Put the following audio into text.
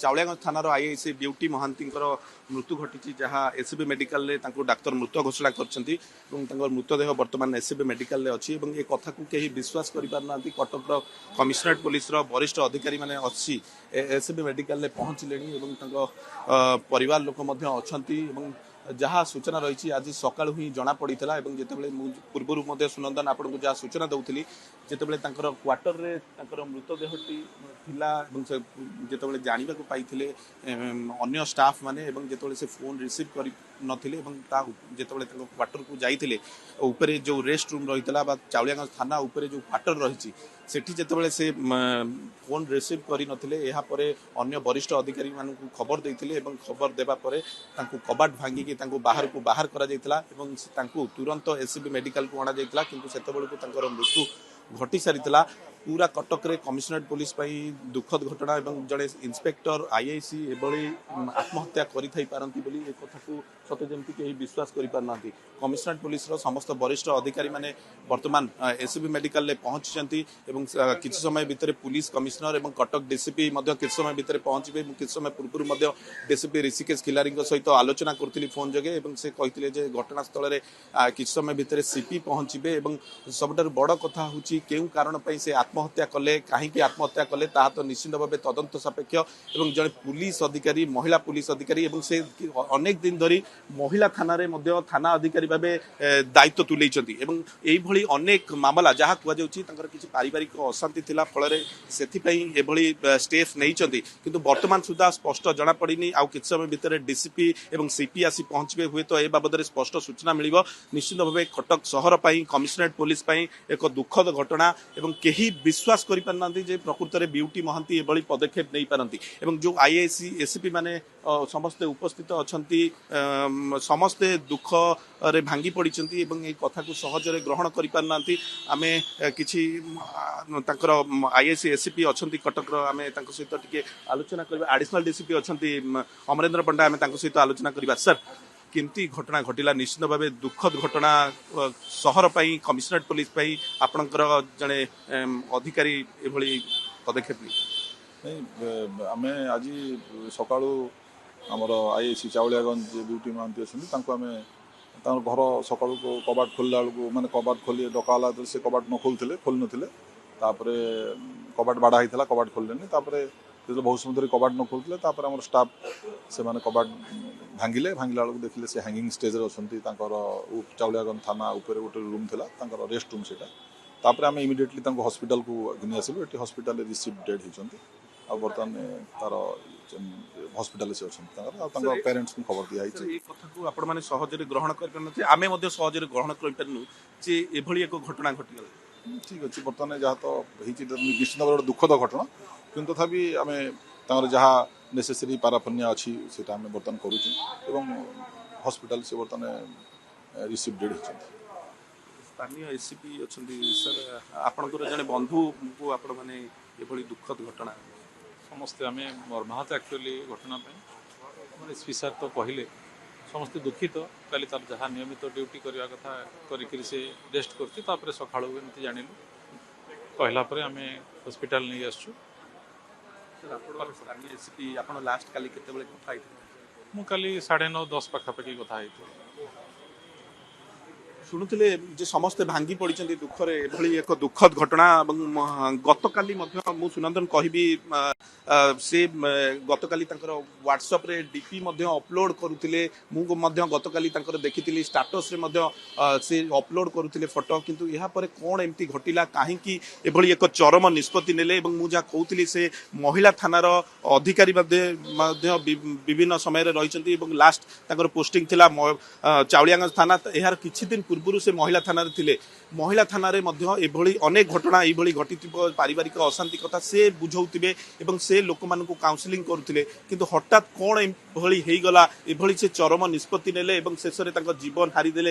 चावलियागंज थानार IIC beauty Mahanti मृत्यु घटी जहाँ एससीबी मेडिकल डाक्तर मृत घोषणा कर मृतदेह बर्तमान एससीबी मेडिकल अच्छी ये कथा को कहीं विश्वास कर पारना कटक कमिशनरेट पुलिस वरिष्ठ अधिकारी मैंने अच्छी एससीबी मेडिकल पहुँचले परिवार लोक अच्छा जहाँ सूचना रही आज सका ही जना पड़ा जिते पूर्व सुनंदन आपको जहाँ सूचना दूसरी जिते क्वार्टर रे मृतदेहटी जिते जानवा पाई अन्य स्टाफ माने जिते से फोन रिसीव कर नथिले जिते क्वार्टर को जाइए ऊपर जो रेस्ट रूम रही चावलियागंज थाना ऊपर जो क्वार्टर रही सेठी जिते से फोन रिसीव कर नथिले अन्य वरिष्ठ अधिकारी मान खबर देते खबर देवा कबाट भांगिकी बाहर को बाहर करा तुरंत एससीबी मेडिकल को अणा जाइଥିଲା किंतु सेते बेलू मृत्यु घटी सारी पूरा कटक रे कमिशनरेट पुलिस दुखद घटना जड़े इंस्पेक्टर आईआईसी एभली आत्महत्या करती एक कथा को सते जमी कहीं विश्वास कर पारना कमिशनरेट पुलिस समस्त वरिष्ठ अधिकारी माने वर्तमान एससीबी मेडिकल पहुंची किसी समय भितर पुलिस कमिशनर और कटक डीसीपी किसी समय भितर पहुंचे किसी समय पूर्व डीसीपी ऋषिकेश खिलारी सहित आलोचना करी फोन जगे से कहते घटनास्थल में किसी समय भितर सीपी पहुंचे सबुठ बड़ कथा हूँ क्यों कारण से आत्महत्या कले कहीं आत्महत्या कले तो निश्चित भाव तदंत सापेक्ष और जड़े पुलिस अधिकारी महिला पुलिस अधिकारी से अनेक दिन धरी महिला थाना थाना अधिकारी भाव दायित्व तुले अनेक मामला जहाँ कहुच्छी किसी पारिवारिक अशांति थिला फल से स्टेप नहीं किंतु वर्तमान सुधा स्पष्ट जना पड़नी आउ किसी समय भितर डीसीपी और सीपी आसी पहुंचे हुए तो ए बाबद स्पष्ट सूचना मिल निश्चित भाव कटक सहर कमिशनरेट पुलिस एक दुखद घटना एवं कहीं विश्वास कर पारना प्रकृत में ब्यूटी महांती एभली पदक्षेप नहीं पारती जो आईआईसी एससीपी माने समस्ते उपस्थित अच्छा समस्ते दुख रे भांगी पड़ी कथा को सहजरे ग्रहण कर पारना आम कि आईआईसी एससीपी अच्छा कटक आम सहित टिके आलोचना करवा एडिशनल डीसीपी अच्छा अमरेंद्र पंडा आम सहित आलोचना करवा सर केमती घटना घटिला निश्चित भाव दुखद घटना सहर पाई कमिशनरेट पुलिस पाई आपणकर जड़े अधिकारी एभली पदक्षेप नहीं आम आज सका आमर आईआईसी चावलियागंज ब्यूटी महांती अच्छे आम घर सका कबाट खोलला बेलू मैंने कबाट खोली डकाला से कबाट न खोल नथिले कबाट बाड़ा होता कबाट खोलेनि जो बहुत समय धरी कबाट न खोलते आम स्टाफ से माने कबाट भांगिले बेलू देखिले से हैंगिंग स्टेज अच्छा चावलियागंज थाना ऊपर गोटे रूम था रेस्ट रूम से आम इमिडिएटली हॉस्पिटल को घिनी आसलु ये हॉस्पिटल रिसीव डेड होती बर्तमान तार हॉस्पिटल से अच्छा पेरेंट्स को खबर दिखाई कथा को आपण मैंने सहजरे ग्रहण कर आम सहजरे ग्रहण करूँ जे एभली एक घटना घटीगला ठीक अच्छे बर्तमान जहाँ तो निश्चित भाव गोटे दुखद घटना किंतु तथापि आम जहाँ नेसेसरी पाराफर्निया अच्छी से बर्तमान करुँ हॉस्पिटल से बर्तमान रिसीव डेड होती स्थानीय एससीपी अच्छा सर आपंकर जड़े बंधु को आपण मैंने ये दुखद घटना समस्ते आम मर्माहत एक्चुअली घटना एसपी सार तो कहले समस्ते दुखित कल तार जहाँ नियमित ड्यूटी करने कथा कर रेस्ट कर सका जानलु कहला आम हॉस्पिटल नहीं आसचु लास्ट काली केतेबेले कथा मु काली 9:30 पाखापाखि कथा शुणुले जे समस्ते भांगी पड़ी दुखरे एभली एक दुखद घटना गतकाली सुनंदन कहबी से गतकाली व्हाट्सएप रे डीपी अपलोड करुले गतकाली देखी स्टाटस रे से अपलोड करुले फोटो किंतु यहाँ पर कौन एमती घटिला कहीं एभली एक चरम निष्पत्ति नेले जहाँ कहती से महिला थानार अधिकारी विभिन्न समय रही लास्ट पोस्टिंग थिला चावलियागंज थाना यार किछि दिन पूर्व से महिला थाना थिले महिला थाना रे एभली अनेक घटना ये घटी पारिवारिक अशांति कथा से बुझाउथिबे एवं से लोक मान को काउंसलिंग करुथिले किंतु हठात कौन एभली हेगला एभली से चरम निष्पत्ति नेले एवं शेष रे तांको जीवन हारी देले।